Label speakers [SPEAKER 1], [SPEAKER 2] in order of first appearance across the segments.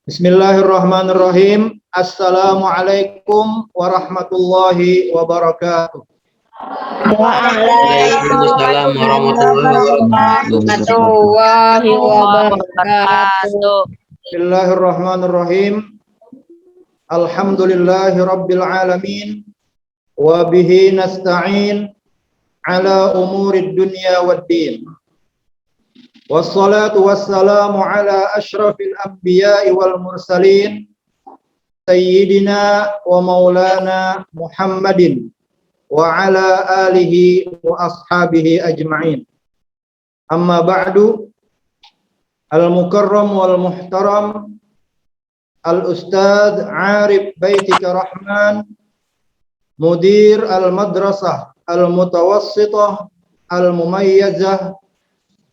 [SPEAKER 1] Bismillahirrahmanirrahim. Assalamualaikum warahmatullahi wabarakatuh.
[SPEAKER 2] Waalaikumsalam warahmatullahi wabarakatuh.
[SPEAKER 1] Bismillahirrahmanirrahim. Alhamdulillahi rabbil alamin. Wa bihi nasta'in ala umurid dunya waddin. Wassalatu wassalamu ala ashrafil anbiya'i wal mursalin Sayyidina wa maulana Muhammadin wa ala alihi wa ashabihi ajma'in. Amma ba'du. Al-mukarram wal muhtaram Al-Ustadz Arif Baitika Rahman, Mudir Al-Madrasah Al-Mutawassitah Al-Mumayyazah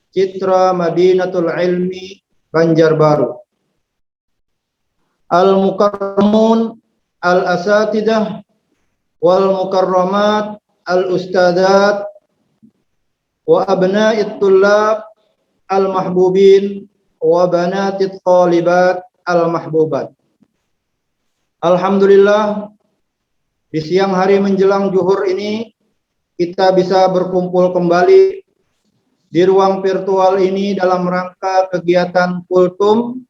[SPEAKER 1] Citra Madinatul Ilmi Banjarbaru. Al-Mukarramun Al-Asatidah wal Mukarramat Al-Ustadat wa abna'it tullab Al-Mahbubin wa banatit talibat Al-Mahbubat. Alhamdulillah, di siang hari menjelang zuhur ini kita bisa berkumpul kembali di ruang virtual ini dalam rangka kegiatan kultum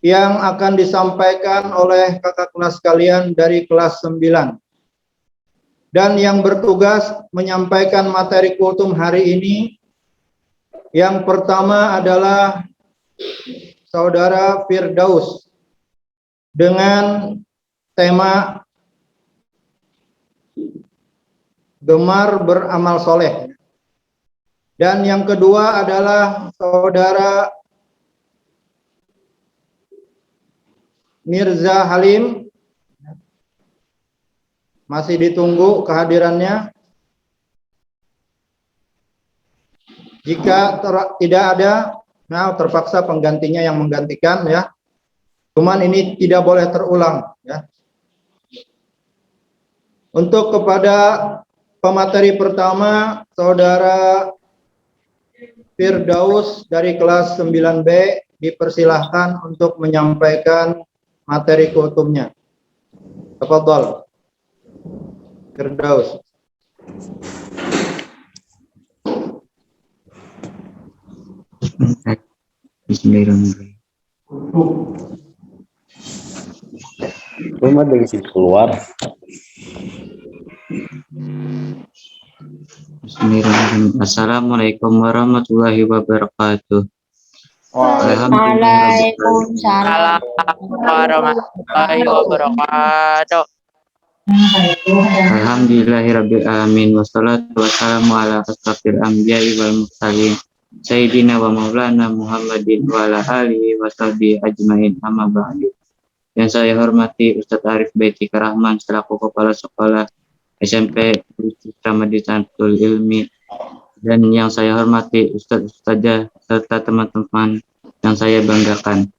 [SPEAKER 1] yang akan disampaikan oleh kakak kelas kalian dari kelas 9. Dan yang bertugas menyampaikan materi kultum hari ini, yang pertama adalah Saudara Firdaus dengan tema gemar beramal soleh. Dan yang kedua adalah Saudara Mirza Halim, masih ditunggu kehadirannya. Jika tidak ada, nah terpaksa penggantinya yang menggantikan ya. Cuman ini tidak boleh terulang ya. Untuk kepada pemateri pertama, Saudara Firdaus dari kelas 9B dipersilahkan untuk menyampaikan materi kultumnya. Tafadhol. Firdaus.
[SPEAKER 2] Bismillahirrahmanirrahim. Rumah dari situ keluar. Bismillahirrahmanirrahim. Assalamualaikum warahmatullahi wabarakatuh.
[SPEAKER 3] Waalaikumsalam warahmatullahi wabarakatuh.
[SPEAKER 2] Alhamdulillahirabbil alamin wassalatu wassalamu ala asyrafil anbiya'i wal mursalin sayyidina wa maulana Muhammadin wa ala alihi washabihi ajmain, amma ba'du. Yang saya hormati Ustadz Arif Baitika Rahman selaku Kepala Sekolah SMP Citra Madinatul Ilmi, dan yang saya hormati Ustadz-Ustadzah serta teman-teman yang saya banggakan.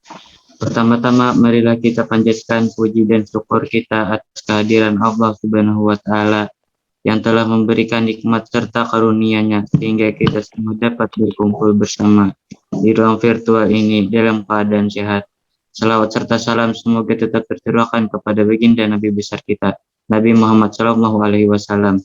[SPEAKER 2] Pertama-tama marilah kita panjatkan puji dan syukur kita atas kehadiran Allah Subhanahu wa Ta'ala yang telah memberikan nikmat serta karunia-Nya sehingga kita semua dapat berkumpul bersama di ruang virtual ini dalam keadaan sehat. Salawat serta salam semoga tetap tercurahkan kepada baginda Nabi besar kita, Nabi Muhammad SAW,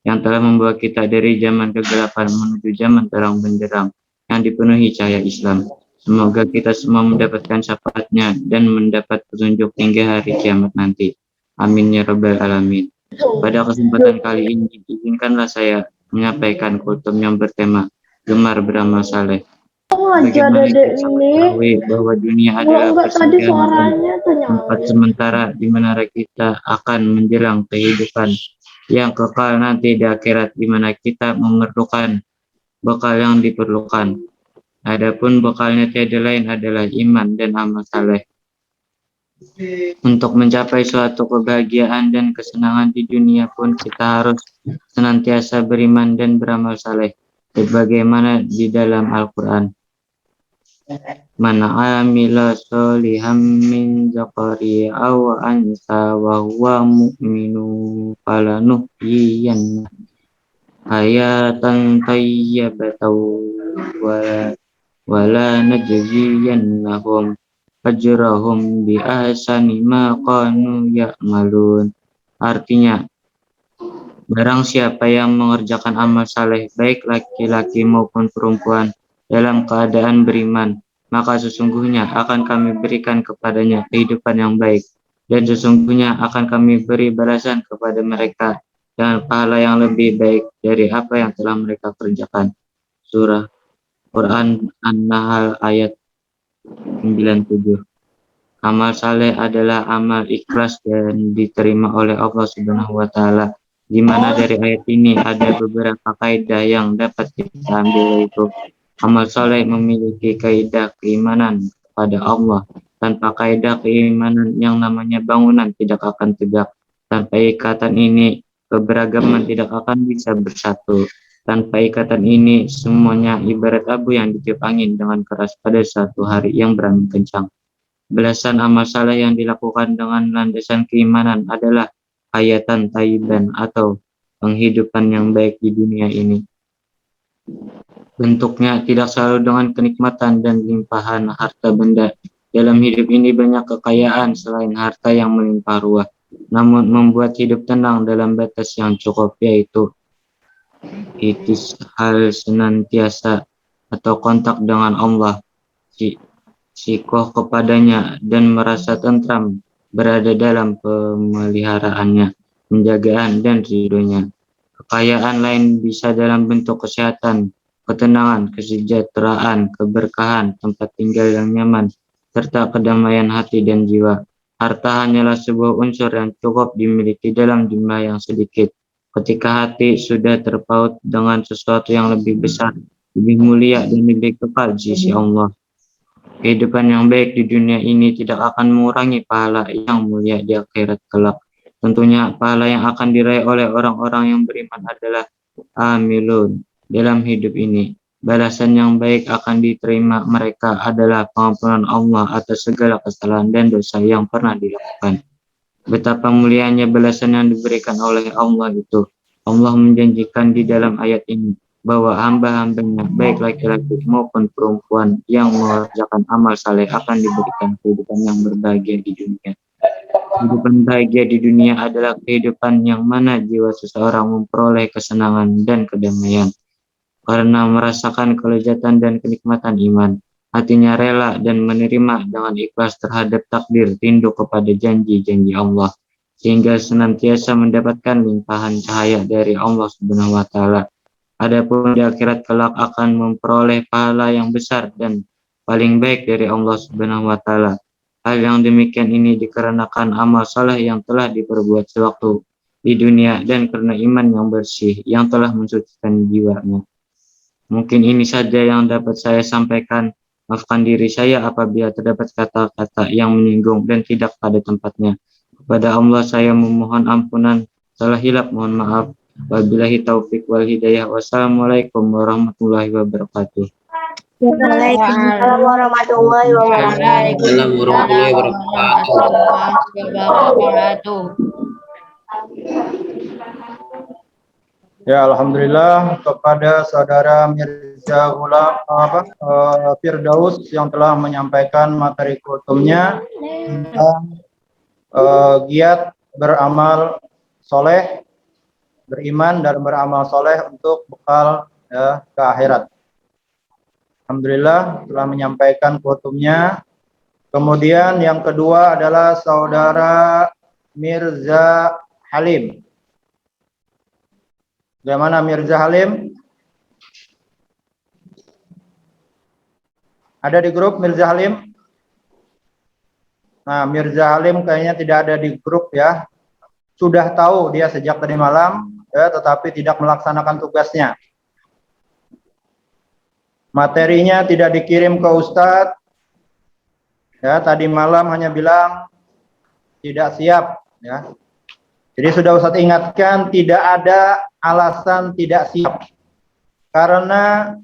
[SPEAKER 2] yang telah membawa kita dari zaman kegelapan menuju zaman terang benderang yang dipenuhi cahaya Islam. Semoga kita semua mendapatkan syafaatnya dan mendapat petunjuk hingga hari kiamat nanti. Amin ya rabbal alamin. Pada kesempatan kali ini, izinkanlah saya menyampaikan kultum yang bertema gemar beramal saleh. Bagaimana kita mengetahui bahwa dunia adalah persinggahan tempat sementara di mana kita akan menjelang kehidupan yang kekal nanti di akhirat, di mana kita memerlukan bekal yang diperlukan. Adapun bekalnya tiada lain adalah iman dan amal saleh. Untuk mencapai suatu kebahagiaan dan kesenangan di dunia pun kita harus senantiasa beriman dan beramal saleh, sebagaimana di dalam Al-Quran. Man amila sholihan min zakari aw ansa wa huwa mu'minu falanuhyiyanna hayatan tayyibatan wa wala najziyannahum ajrahum bi ahsani ma kanu ya'malun. Artinya, barang siapa yang mengerjakan amal saleh, baik laki-laki maupun perempuan, dalam keadaan beriman, maka sesungguhnya akan kami berikan kepadanya kehidupan yang baik, dan sesungguhnya akan kami beri balasan kepada mereka dengan pahala yang lebih baik dari apa yang telah mereka kerjakan. Surah Quran An-Nahl ayat 97. Amal saleh adalah amal ikhlas dan diterima oleh Allah Subhanahu wa taala. Di mana dari ayat ini ada beberapa kaidah yang dapat kita ambil, yaitu amal saleh memiliki kaidah keimanan kepada Allah. Tanpa kaidah keimanan yang namanya bangunan tidak akan tegak. Tanpa ikatan ini keberagaman tidak akan bisa bersatu. Tanpa ikatan ini semuanya ibarat abu yang ditiup angin dengan keras pada suatu hari yang berangin kencang. Belasan amal saleh yang dilakukan dengan landasan keimanan adalah hayatan thayyiban atau penghidupan yang baik di dunia ini. Bentuknya tidak selalu dengan kenikmatan dan limpahan harta benda. Dalam hidup ini banyak kekayaan selain harta yang melimpah ruah. Namun membuat hidup tenang dalam batas yang cukup, yaitu hal senantiasa atau kontak dengan Allah, sikoh kepadanya, dan merasa tentram berada dalam pemeliharaannya, penjagaan, dan ridhonya. Kekayaan lain bisa dalam bentuk kesehatan, ketenangan, kesejahteraan, keberkahan, tempat tinggal yang nyaman, serta kedamaian hati dan jiwa. Harta hanyalah sebuah unsur yang cukup dimiliki dalam jumlah yang sedikit. Ketika hati sudah terpaut dengan sesuatu yang lebih besar, lebih mulia, dan lebih kekal di sisi Allah, kehidupan yang baik di dunia ini tidak akan mengurangi pahala yang mulia di akhirat kelak. Tentunya pahala yang akan diraih oleh orang-orang yang beriman adalah amilun dalam hidup ini. Balasan yang baik akan diterima mereka adalah pengampunan Allah atas segala kesalahan dan dosa yang pernah dilakukan. Betapa mulianya balasan yang diberikan oleh Allah itu. Allah menjanjikan di dalam ayat ini bahwa hamba-hambanya, baik laki-laki maupun perempuan, yang mengerjakan amal saleh akan diberikan kehidupan yang berbahagia di dunia. Kehidupan bahagia di dunia adalah kehidupan yang mana jiwa seseorang memperoleh kesenangan dan kedamaian karena merasakan kelezatan dan kenikmatan iman. Hatinya rela dan menerima dengan ikhlas terhadap takdir, tunduk kepada janji-janji Allah, sehingga senantiasa mendapatkan limpahan cahaya dari Allah Subhanahu wa taala. Adapun di akhirat kelak akan memperoleh pahala yang besar dan paling baik dari Allah Subhanahu wa taala. Hal yang demikian ini dikarenakan amal saleh yang telah diperbuat sewaktu di dunia dan karena iman yang bersih yang telah mensucikan jiwanya. Mungkin ini saja yang dapat saya sampaikan. Maafkan diri saya apabila terdapat kata-kata yang menyinggung dan tidak pada tempatnya. Kepada Allah saya memohon ampunan, salah hilap mohon maaf. Wabillahi taufik wal hidayah. Wassalamualaikum warahmatullahi wabarakatuh.
[SPEAKER 4] Waalaikumsalam warahmatullahi wabarakatuh.
[SPEAKER 3] Waalaikumsalam warahmatullahi wabarakatuh.
[SPEAKER 1] Ya, alhamdulillah kepada saudara Mirza Firdaus yang telah menyampaikan materi kultumnya tentang giat beramal soleh, beriman dan beramal soleh untuk bekal ke akhirat. Alhamdulillah telah menyampaikan kultumnya. Kemudian yang kedua adalah saudara Mirza Halim. Bagaimana Mirza Halim? Ada di grup Mirza Halim? Nah, Mirza Halim kayaknya tidak ada di grup ya. Sudah tahu dia sejak tadi malam, ya, tetapi tidak melaksanakan tugasnya. Materinya tidak dikirim ke Ustadz. Ya, tadi malam hanya bilang tidak siap. Ya. Jadi sudah Ustadz ingatkan, tidak ada alasan tidak siap. Karena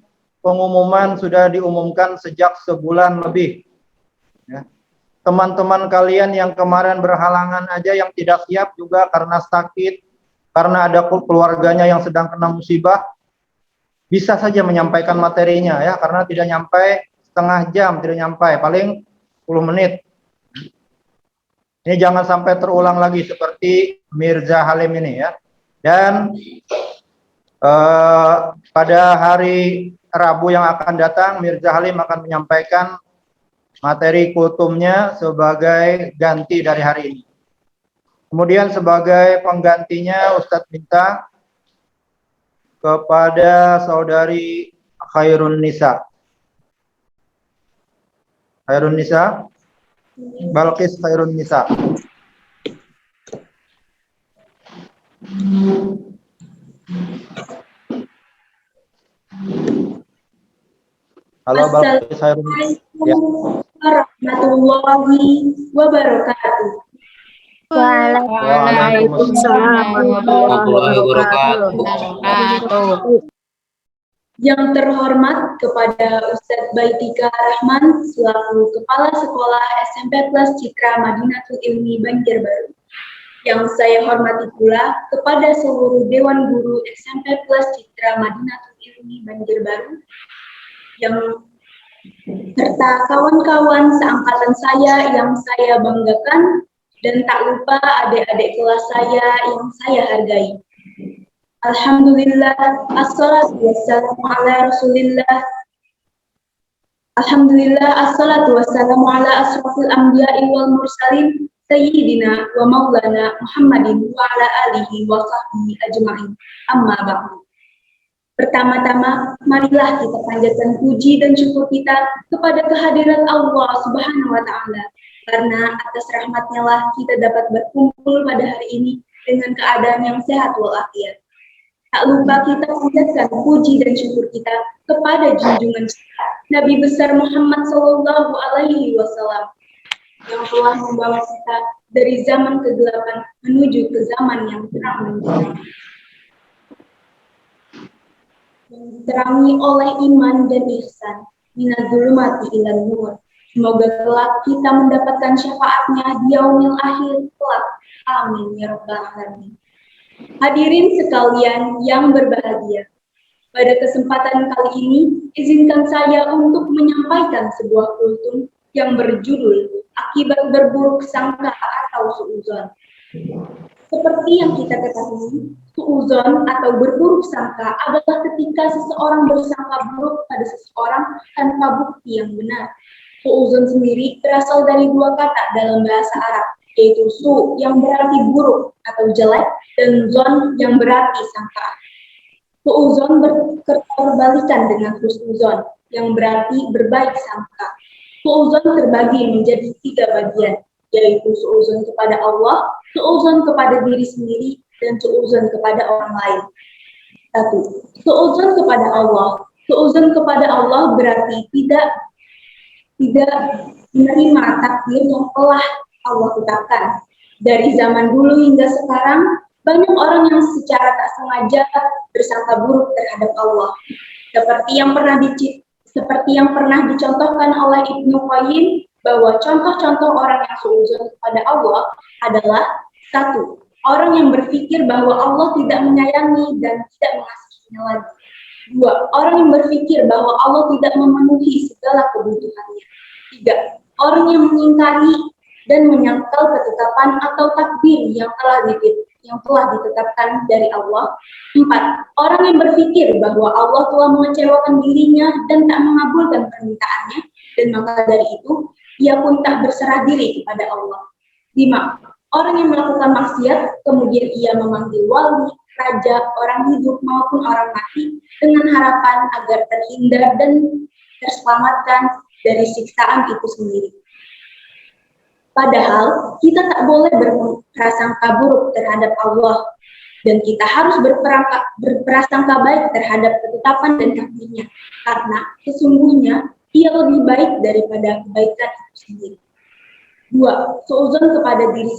[SPEAKER 1] pengumuman sudah diumumkan sejak sebulan lebih. Ya. Teman-teman kalian yang kemarin berhalangan aja yang tidak siap juga karena sakit, karena ada keluarganya yang sedang kena musibah, bisa saja menyampaikan materinya ya, karena tidak nyampe setengah jam tidak nyampai, paling 10 menit. Ini jangan sampai terulang lagi seperti Mirza Halim ini ya. Dan pada hari Rabu yang akan datang, Mirza Halim akan menyampaikan materi kultumnya sebagai ganti dari hari ini. Kemudian sebagai penggantinya Ustadz minta kepada saudari Khairun Nisa. Khairun Nisa, Balqis Khairun Nisa. Halo Balqis Khairun Nisa. Ya.
[SPEAKER 5] Warahmatullahi wabarakatuh.
[SPEAKER 4] Waalaikumsalam warahmatullahi
[SPEAKER 3] wabarakatuh.
[SPEAKER 5] Yang terhormat kepada Ustadz Baitika Rahman selaku Kepala Sekolah SMP Plus Citra Madinatul Ilmi Banjarbaru. Yang saya hormati pula kepada seluruh Dewan Guru SMP Plus Citra Madinatul Ilmi Banjarbaru yang serta kawan-kawan seangkatan saya yang saya banggakan, dan tak lupa adik-adik kelas saya yang saya hargai. Alhamdulillah, assalatu wassalamu ala rasulillah. Alhamdulillah, assalatu wassalamu ala asrafil anbiya'i wal mursalin, sayyidina wa maulana Muhammadin wa ala alihi wa sahbihi ajma'in. Amma ba'du. Pertama-tama, marilah kita panjatkan puji dan syukur kita kepada kehadirat Allah Subhanahu wa Ta'ala, karena atas rahmatnya lah kita dapat berkumpul pada hari ini dengan keadaan yang sehat walafiat. Tak lupa kita panjatkan puji dan syukur kita kepada junjungan Nabi besar Muhammad Sallallahu Alaihi Wasallam yang telah membawa kita dari zaman kegelapan menuju ke zaman yang terang menderang, yang diterangi oleh iman dan ihsan, minaz zulumati ilan nur. Semoga kelak kita mendapatkan syafaatnya di yaumil akhir kelak. Amin ya rabbal alamin. Hadirin sekalian yang berbahagia, pada kesempatan kali ini izinkan saya untuk menyampaikan sebuah kultum yang berjudul Akibat Berburuk Sangka atau Suudzon. Seperti yang kita ketahui, suudzon atau berburuk sangka adalah ketika seseorang bersangka buruk pada seseorang tanpa bukti yang benar. Suudzon sendiri berasal dari dua kata dalam bahasa Arab, yaitu su yang berarti buruk atau jelek dan zon yang berarti sangka. Suudzon berketerbalikan dengan husnuzon yang berarti berbaik sangka. Suudzon terbagi menjadi 3 bagian, yaitu suudzon kepada Allah, suudzon kepada diri sendiri, dan suudzon kepada orang lain. 1. Suudzon kepada Allah. Suudzon kepada Allah berarti tidak menerima takdir yang telah Allah tetapkan. Dari zaman dulu hingga sekarang, banyak orang yang secara tak sengaja bersangka buruk terhadap Allah. Seperti yang pernah dicontohkan oleh Ibnu Qayyim, bahwa contoh-contoh orang yang suudzon kepada Allah adalah 1. Orang yang berpikir bahwa Allah tidak menyayangi dan tidak mengasihinya lagi. 2. Orang yang berpikir bahwa Allah tidak memenuhi segala kebutuhannya. 3. Orang yang mengingkari dan menyangkal ketetapan atau takdir yang telah ditetapkan dari Allah. 4. Orang yang berpikir bahwa Allah telah mengecewakan dirinya dan tak mengabulkan permintaannya, dan maka dari itu ia pun tak berserah diri kepada Allah. 5. Orang yang melakukan maksiat, kemudian ia memanggil wali, raja, orang hidup maupun orang mati dengan harapan agar terhindar dan terselamatkan dari siksaan itu sendiri. Padahal kita tak boleh berprasangka buruk terhadap Allah, dan kita harus berprasangka baik terhadap ketetapan dan takdirnya, karena sesungguhnya ia lebih baik daripada kebaikan itu sendiri. 2. Suudzon kepada diri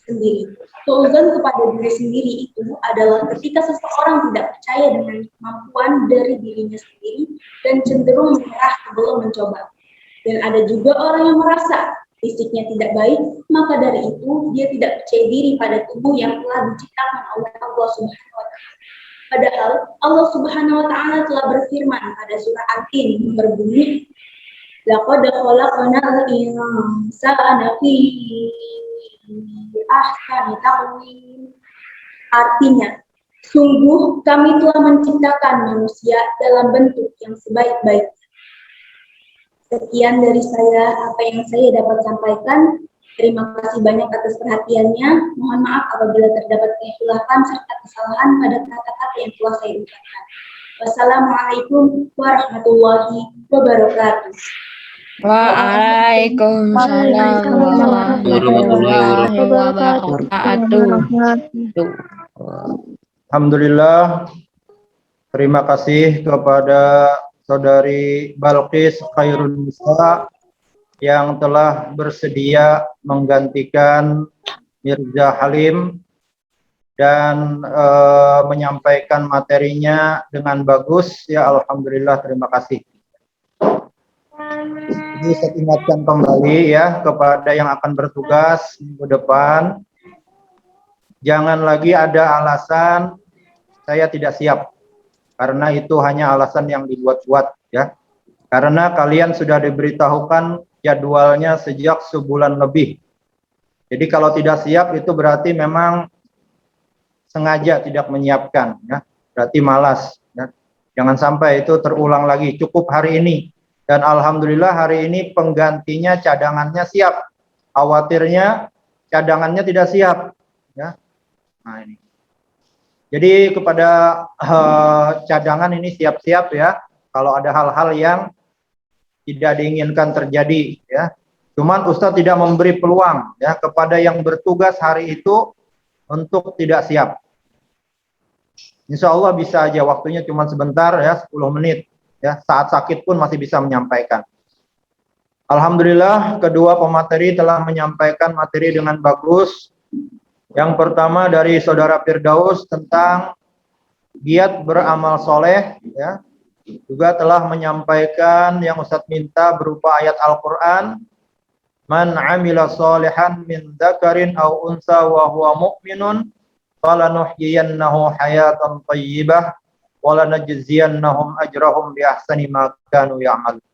[SPEAKER 5] sendiri. Suudzon kepada diri sendiri itu adalah ketika seseorang tidak percaya dengan kemampuan dari dirinya sendiri dan cenderung menyerah sebelum mencoba. Dan ada juga orang yang merasa fisiknya tidak baik, maka dari itu dia tidak percaya diri pada tubuh yang telah diciptakan oleh Allah Subhanahu wa Ta'ala. Padahal Allah Subhanahu wa Ta'ala telah berfirman pada surah At-Tin berbunyi, Laqad khalaqnal insana fi ahsani taqwim. Artinya, sungguh kami telah menciptakan manusia dalam bentuk yang sebaik-baiknya. Sekian dari saya apa yang saya dapat sampaikan. Terima kasih banyak atas perhatiannya. Mohon maaf apabila terdapat kekhilafan serta kesalahan pada kata-kata yang telah saya ucapkan. Wassalamualaikum warahmatullahi wabarakatuh.
[SPEAKER 3] Waalaikumsalam warahmatullahi wabarakatuh.
[SPEAKER 1] Alhamdulillah. Terima kasih kepada Saudari Balqis Khairun Nisa yang telah bersedia menggantikan Mirza Halim dan menyampaikan materinya dengan bagus. Ya, alhamdulillah, terima kasih. Jadi saya ingatkan kembali ya kepada yang akan bertugas minggu depan, jangan lagi ada alasan saya tidak siap, karena itu hanya alasan yang dibuat-buat ya. Karena kalian sudah diberitahukan jadwalnya sejak sebulan lebih. Jadi kalau tidak siap itu berarti memang sengaja tidak menyiapkan ya. Berarti malas ya. Jangan sampai itu terulang lagi. Cukup hari ini. Dan alhamdulillah hari ini penggantinya cadangannya siap. Khawatirnya cadangannya tidak siap ya. Nah ini. Jadi kepada cadangan ini siap-siap ya. Kalau ada hal-hal yang tidak diinginkan terjadi ya. Cuman Ustadz tidak memberi peluang ya kepada yang bertugas hari itu untuk tidak siap. Insya Allah bisa aja, waktunya cuma sebentar ya, 10 menit ya, saat sakit pun masih bisa menyampaikan. Alhamdulillah kedua pemateri telah menyampaikan materi dengan bagus. Yang pertama dari Saudara Firdaus tentang giat beramal soleh ya. Juga telah menyampaikan yang Ustadz minta berupa ayat Al-Quran. Man amila solihan min dzakarin aw unsa wa huwa mu'minun falanuhyiyannahu hayatan thayyibah wa lanajziyannahum ajrahum bi ahsani ma kanu ya'malun.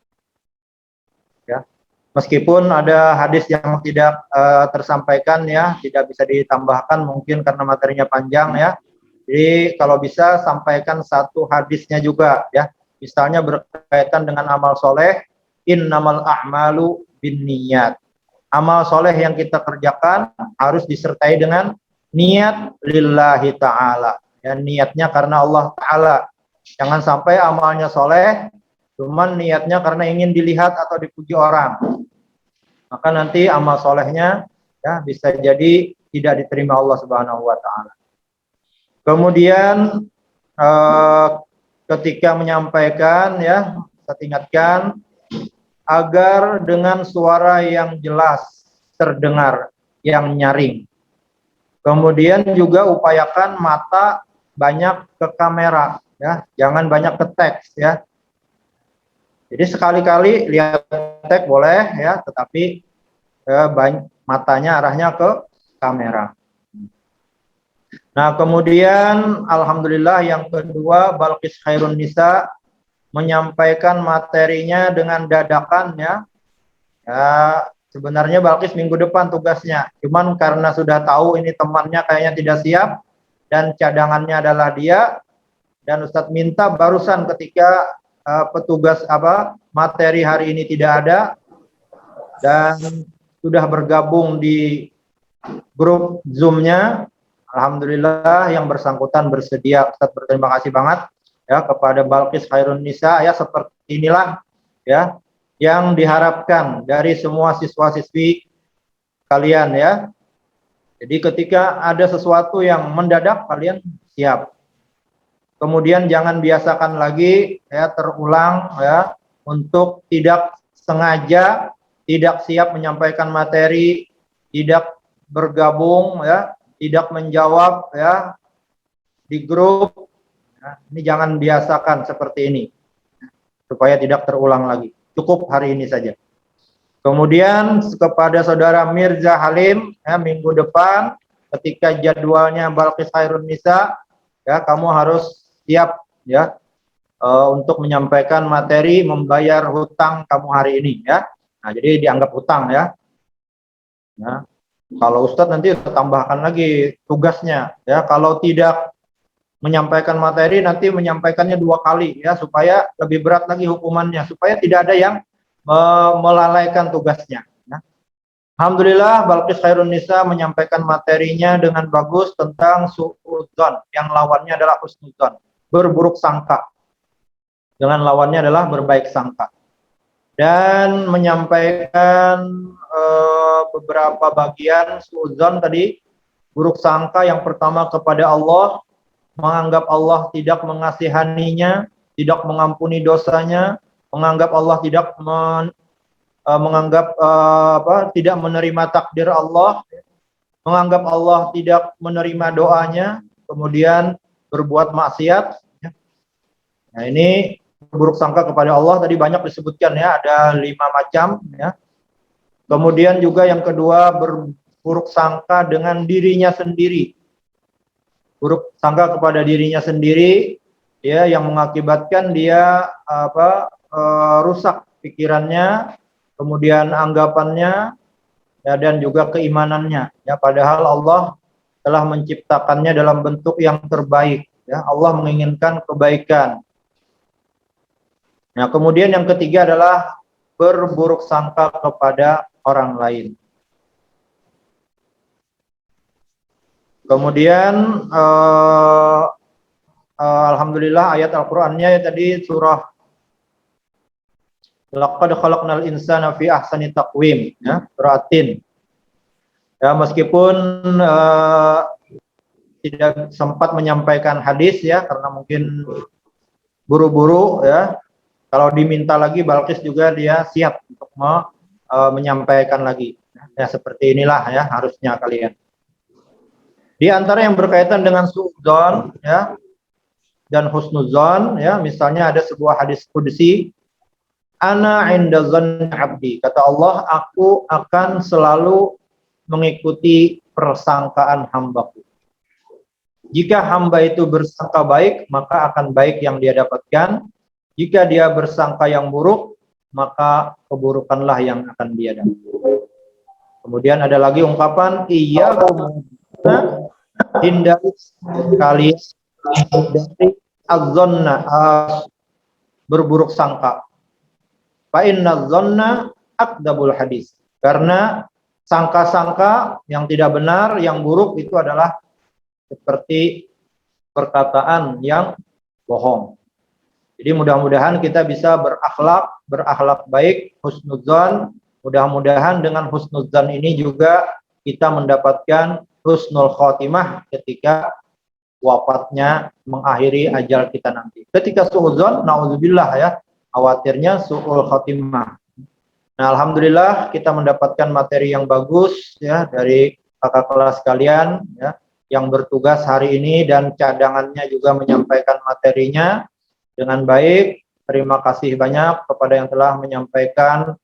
[SPEAKER 1] Ya. Meskipun ada hadis yang tidak tersampaikan ya, tidak bisa ditambahkan mungkin karena materinya panjang ya. Jadi kalau bisa sampaikan satu hadisnya juga ya. Misalnya berkaitan dengan amal soleh, innamal a'malu binniyat. Amal soleh yang kita kerjakan harus disertai dengan niat lillahi ta'ala. Ya, niatnya karena Allah ta'ala. Jangan sampai amalnya soleh, cuman niatnya karena ingin dilihat atau dipuji orang. Maka nanti amal solehnya ya, bisa jadi tidak diterima Allah Subhanahu wa ta'ala. Kemudian ketika menyampaikan ya, saya ingatkan agar dengan suara yang jelas terdengar, yang nyaring. Kemudian juga upayakan mata banyak ke kamera ya, jangan banyak ke teks ya. Jadi sekali-kali lihat teks boleh ya, tetapi matanya arahnya ke kamera. Nah, kemudian alhamdulillah yang kedua Balqis Khairun Nisa menyampaikan materinya dengan dadakan ya. Ya, sebenarnya Balqis minggu depan tugasnya. Cuman karena sudah tahu ini temannya kayaknya tidak siap dan cadangannya adalah dia, dan Ustadz minta barusan ketika petugas materi hari ini tidak ada dan sudah bergabung di grup Zoom-nya. Alhamdulillah yang bersangkutan bersedia. Ustadz berterima kasih banget ya kepada Balqis Khairun Nisa ya, seperti inilah ya yang diharapkan dari semua siswa-siswi kalian ya. Jadi ketika ada sesuatu yang mendadak kalian siap. Kemudian jangan biasakan lagi ya terulang ya untuk tidak sengaja, tidak siap menyampaikan materi, tidak bergabung ya, tidak menjawab ya di grup. Nah, ini jangan biasakan seperti ini supaya tidak terulang lagi. Cukup hari ini saja. Kemudian kepada Saudara Mirza Halim ya, minggu depan ketika jadwalnya Balqis Khairun Nisa ya, kamu harus siap ya. untuk menyampaikan materi membayar hutang kamu hari ini ya. Nah, jadi dianggap hutang ya. Ya. Kalau Ustadz nanti tambahkan lagi tugasnya ya. Kalau tidak menyampaikan materi nanti menyampaikannya 2 kali ya supaya lebih berat lagi hukumannya, supaya tidak ada yang melalaikan tugasnya. Ya. Alhamdulillah Balqis Khairun Nisa menyampaikan materinya dengan bagus tentang suudzon, yang lawannya adalah husnudzon, berburuk sangka. Dengan lawannya adalah berbaik sangka. Dan menyampaikan beberapa bagian suudzon tadi, buruk sangka yang pertama kepada Allah, menganggap Allah tidak mengasihaninya, tidak mengampuni dosanya, menganggap Allah tidak tidak menerima takdir Allah, menganggap Allah tidak menerima doanya, kemudian berbuat maksiat. Nah, ini buruk sangka kepada Allah tadi banyak disebutkan ya, ada 5 macam ya. Kemudian juga yang kedua, berburuk sangka dengan dirinya sendiri. Buruk sangka kepada dirinya sendiri ya, yang mengakibatkan dia rusak pikirannya, kemudian anggapannya ya, dan juga keimanannya ya, padahal Allah telah menciptakannya dalam bentuk yang terbaik ya. Allah menginginkan kebaikan. Nah, kemudian yang ketiga adalah berburuk sangka kepada orang lain. Kemudian alhamdulillah ayat Al-Qur'annya tadi surah Laqad khalaqnal insana fi ahsani taqwim ya, Tin. Ya, meskipun tidak sempat menyampaikan hadis ya karena mungkin buru-buru ya. Kalau diminta lagi Balqis juga dia siap untuk menyampaikan lagi. Ya seperti inilah ya harusnya kalian. Di antara yang berkaitan dengan suudzon ya dan husnuzon ya, misalnya ada sebuah hadis qudsi, ana 'inda dzanni 'abdi, kata Allah, aku akan selalu mengikuti persangkaan hambaku. Jika hamba itu bersangka baik, maka akan baik yang dia dapatkan. Jika dia bersangka yang buruk, maka keburukanlah yang akan dia dapat. Kemudian ada lagi ungkapan, iyyakum hindari kalian dari az-zanna, berburuk sangka. Fa inna az-zanna akdzabul hadis. Karena sangka-sangka yang tidak benar, yang buruk itu adalah seperti perkataan yang bohong. Jadi mudah-mudahan kita bisa berakhlak baik, husnudzon. Mudah-mudahan dengan husnudzon ini juga kita mendapatkan husnul khotimah ketika wafatnya, mengakhiri ajal kita nanti. Ketika suudzon, naudzubillah ya, khawatirnya suul khotimah. Nah, alhamdulillah kita mendapatkan materi yang bagus ya dari kakak kelas kalian ya yang bertugas hari ini, dan cadangannya juga menyampaikan materinya dengan baik. Terima kasih banyak kepada yang telah menyampaikan,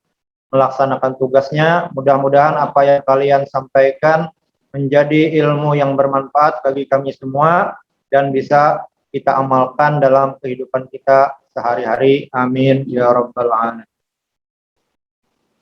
[SPEAKER 1] melaksanakan tugasnya. Mudah-mudahan apa yang kalian sampaikan menjadi ilmu yang bermanfaat bagi kami semua dan bisa kita amalkan dalam kehidupan kita sehari-hari. Amin ya rabbal alamin.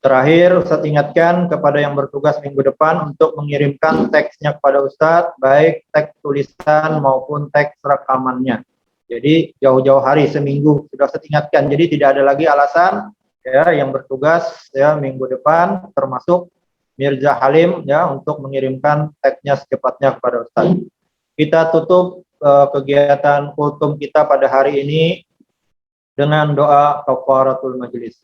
[SPEAKER 1] Terakhir, Ustadz ingatkan kepada yang bertugas minggu depan untuk mengirimkan teksnya kepada Ustadz, baik teks tulisan maupun teks rekamannya. Jadi jauh-jauh hari, seminggu sudah Ustadz ingatkan. Jadi tidak ada lagi alasan ya yang bertugas ya minggu depan, termasuk Mirza Halim ya, untuk mengirimkan teksnya secepatnya kepada Ustadz. Kita tutup kegiatan kultum kita pada hari ini dengan doa kafaratul majlis.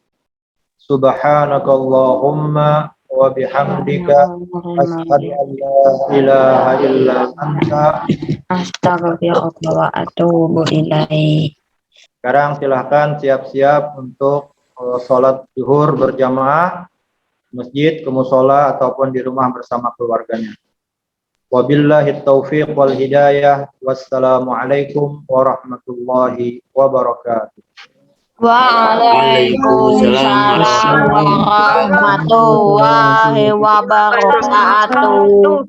[SPEAKER 1] Subhanakallahumma wa bihamdika asyhadu an la ilaha illa anta
[SPEAKER 3] Astagfirullah wa atubu ilaih.
[SPEAKER 1] Sekarang silahkan siap-siap untuk sholat zuhur berjamaah masjid, ke musola ataupun di rumah bersama keluarganya. Wabillahi taufiq wal hidayah. Wassalamualaikum warahmatullahi wabarakatuh.
[SPEAKER 3] Waalaikumsalam warahmatullahi wabarakatuh.